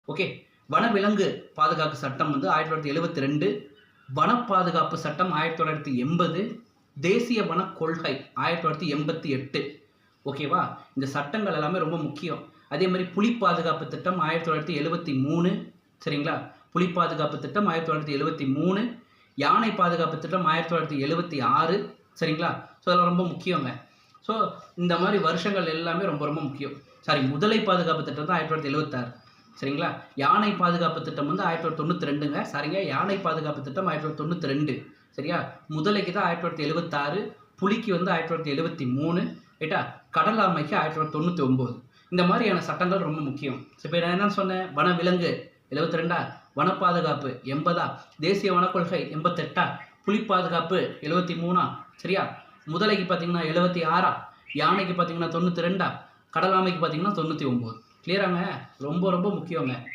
Okay. வனவிலங்கு பாதுகாப்பு சட்டம் வந்து 1972, வன பாதுகாப்பு சட்டம் 1980, தேசிய வனக் கொள்கை 1988. ஓகேவா? இந்த சட்டங்கள் எல்லாமே ரொம்ப முக்கியம். அதே மாரி புலி பாதுகாப்பு திட்டம் 1973. சரிங்களா? புலி பாதுகாப்பு திட்டம் 1973, யானை பாதுகாப்பு திட்டம் 1976. சரிங்களா? ஸோ அதெல்லாம் ரொம்ப முக்கியங்க. ஸோ இந்த மாரி வருஷங்கள் எல்லாமே ரொம்ப ரொம்ப முக்கியம். சாரி, முதலை பாதுகாப்பு திட்டம் தான் 1976. சரிங்களா? யானை பாதுகாப்பு திட்டம் வந்து 1992ங்க. சரிங்க, யானை பாதுகாப்பு திட்டம் 1992. சரியா? முதலைக்கு தான் 1976, புலிக்கு வந்து 1973, ரைட்டா? கடல் ஆமைக்கு 1999. இந்த மாதிரியான சட்டங்கள் ரொம்ப முக்கியம். இப்ப நான் என்ன சொன்னேன்? வனவிலங்கு 72, வன பாதுகாப்பு 80, தேசிய வனக்கொள்கை 88, புலி பாதுகாப்பு 73, சரியா? முதலைக்கு பார்த்தீங்கன்னா 76, யானைக்கு பார்த்தீங்கன்னா 92, கடல் ஆமைக்கு பார்த்தீங்கன்னா 99. கிளியராங்க? ரொம்ப ரொம்ப முக்கியங்க.